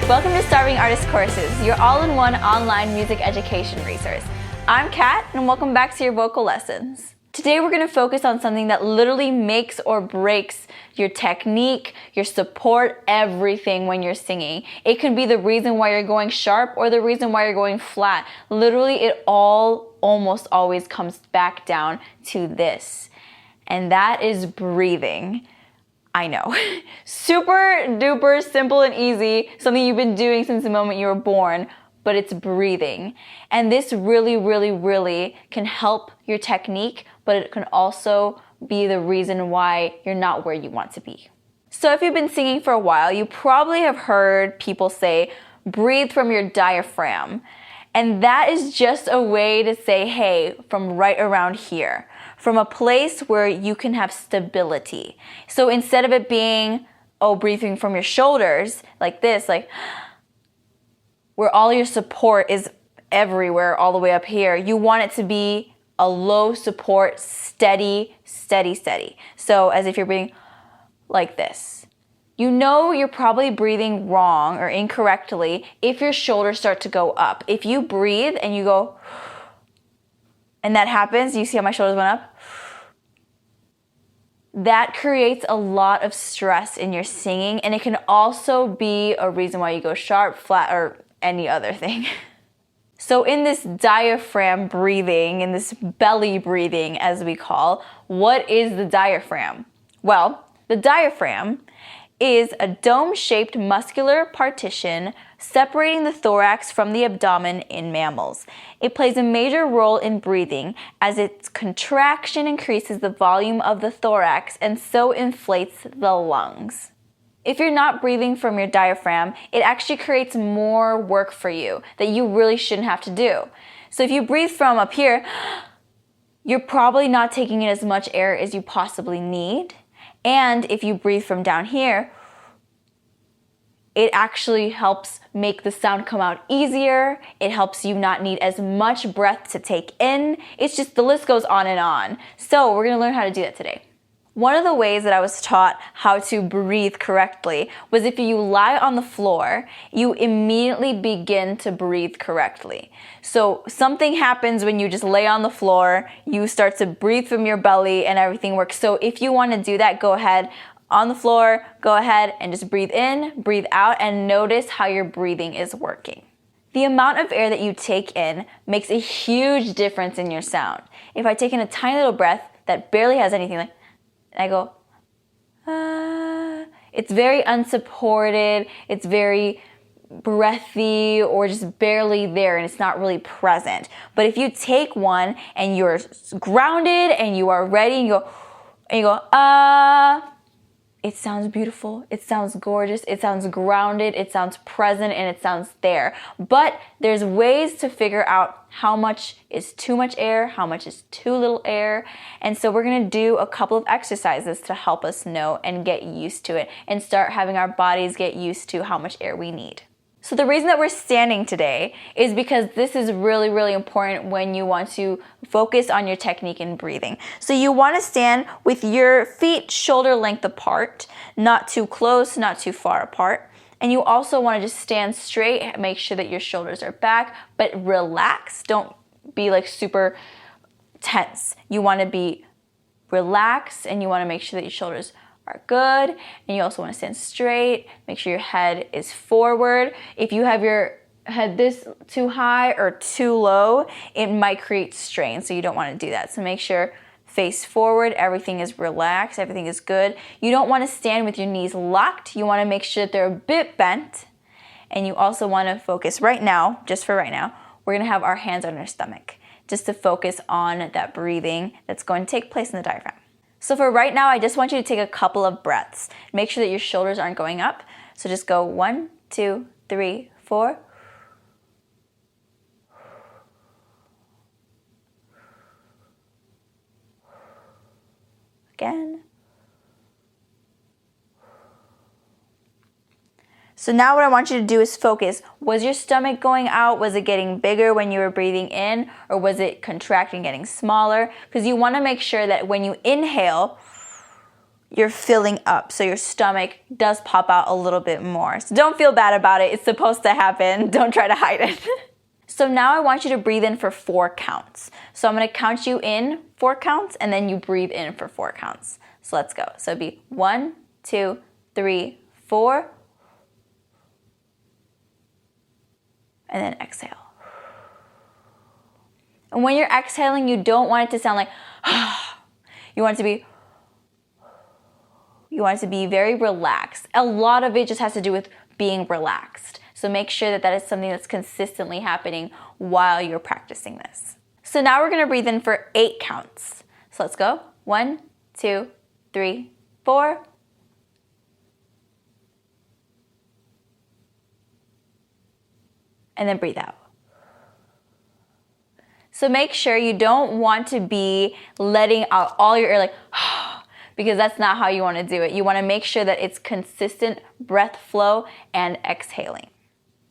Welcome to Starving Artist Courses, your all-in-one online music education resource. I'm Kat, and welcome back to your vocal lessons. Today we're going to focus on something that literally makes or breaks your technique, your support, everything when you're singing. It can be the reason why you're going sharp or the reason why you're going flat. Literally, it all almost always comes back down to this, and that is breathing. I know. Super duper simple and easy, something you've been doing since the moment you were born, but it's breathing. And this really can help your technique, but it can also be the reason why you're not where you want to be. So if you've been singing for a while, you probably have heard people say, breathe from your diaphragm. And that is just a way to say, hey, from right around here. From a place where you can have stability. So instead of it being, breathing from your shoulders, like this, like where all your support is everywhere, all the way up here, you want it to be a low support, steady. So as if you're breathing like this. You know you're probably breathing wrong or incorrectly if your shoulders start to go up. If you breathe and you go, and that happens, you see how my shoulders went up? That creates a lot of stress in your singing, and it can also be a reason why you go sharp, flat, or any other thing. So in this diaphragm breathing, in this belly breathing as we call, what is the diaphragm? Well, the diaphragm is a dome-shaped muscular partition separating the thorax from the abdomen in mammals. It plays a major role in breathing as its contraction increases the volume of the thorax and so inflates the lungs. If you're not breathing from your diaphragm, it actually creates more work for you that you really shouldn't have to do. So if you breathe from up here, you're probably not taking in as much air as you possibly need. And if you breathe from down here, it actually helps make the sound come out easier. It helps you not need as much breath to take in. It's just the list goes on and on. So we're gonna learn how to do that today. One of the ways that I was taught how to breathe correctly was if you lie on the floor, you immediately begin to breathe correctly. So something happens when you just lay on the floor, you start to breathe from your belly and everything works. So if you want to do that, go ahead on the floor, go ahead and just breathe in, breathe out, and notice how your breathing is working. The amount of air that you take in makes a huge difference in your sound. If I take in a tiny little breath that barely has anything, like, and I go, it's very unsupported, it's very breathy or just barely there and it's not really present. But if you take one and you're grounded and you are ready and you go, it sounds beautiful, it sounds gorgeous, it sounds grounded, it sounds present, and it sounds there. But there's ways to figure out how much is too much air, how much is too little air. And so we're gonna do a couple of exercises to help us know and get used to it and start having our bodies get used to how much air we need. So the reason that we're standing today is because this is really important when you want to focus on your technique in breathing. So you want to stand with your feet shoulder length apart, not too close, not too far apart. And you also want to just stand straight, make sure that your shoulders are back, but relax. Don't be like super tense. You want to be relaxed and you want to make sure that your shoulders are good, and you also want to stand straight. Make sure your head is forward. If you have your head this too high or too low, it might create strain, so you don't want to do that. So make sure face forward, everything is relaxed, everything is good. You don't want to stand with your knees locked. You want to make sure that they're a bit bent, and you also want to focus right now, just for right now, we're going to have our hands on our stomach, just to focus on that breathing that's going to take place in the diaphragm. So for right now, I just want you to take a couple of breaths. Make sure that your shoulders aren't going up. So just go 1, 2, 3, 4. Again. So now what I want you to do is focus. Was your stomach going out? Was it getting bigger when you were breathing in? Or was it contracting, getting smaller? Because you want to make sure that when you inhale, you're filling up. So your stomach does pop out a little bit more. So don't feel bad about it. It's supposed to happen. Don't try to hide it. So now I want you to breathe in for 4 counts. So I'm going to count you in 4 counts and then you breathe in for 4 counts. So let's go. So it'd be 1, 2, 3, 4. And then exhale. And when you're exhaling, you don't want it to sound like you want it to be very relaxed. A lot of it just has to do with being relaxed. So make sure that that is something that's consistently happening while you're practicing this. So now we're going to breathe in for 8 counts. So let's go. 1, 2, 3, 4. And then breathe out. So make sure you don't want to be letting out all your air like, because that's not how you want to do it. You want to make sure that it's consistent breath flow and exhaling.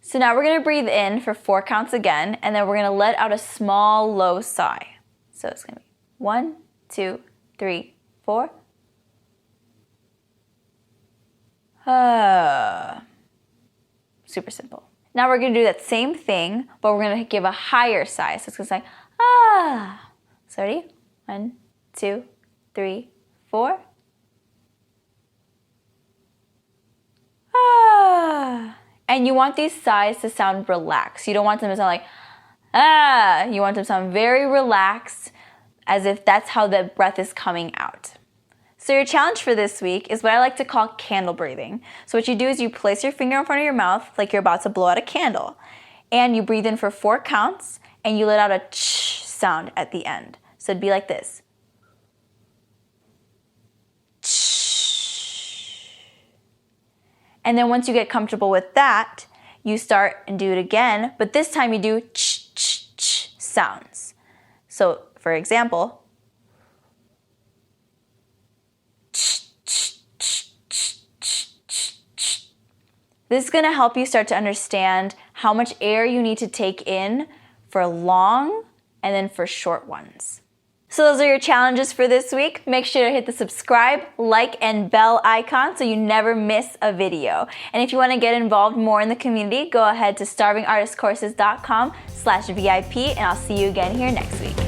So now we're going to breathe in for 4 counts again, and then we're going to let out a small, low sigh. So it's going to be 1, 2, 3, 4. Super simple. Now we're going to do that same thing, but we're going to give a higher sigh. So it's going to say, ah. So ready? 1, 2, 3, 4. Ah. And you want these sighs to sound relaxed. You don't want them to sound like, ah. You want them to sound very relaxed, as if that's how the breath is coming out. So your challenge for this week is what I like to call candle breathing. So what you do is you place your finger in front of your mouth like you're about to blow out a candle. And you breathe in for 4 counts and you let out a ch sound at the end. So it'd be like this. And then once you get comfortable with that, you start and do it again, but this time you do ch, ch, ch sounds. So for example, this is going to help you start to understand how much air you need to take in for long and then for short ones. So those are your challenges for this week. Make sure to hit the subscribe, like, and bell icon so you never miss a video. And if you want to get involved more in the community, go ahead to starvingartistcourses.com/VIP, and I'll see you again here next week.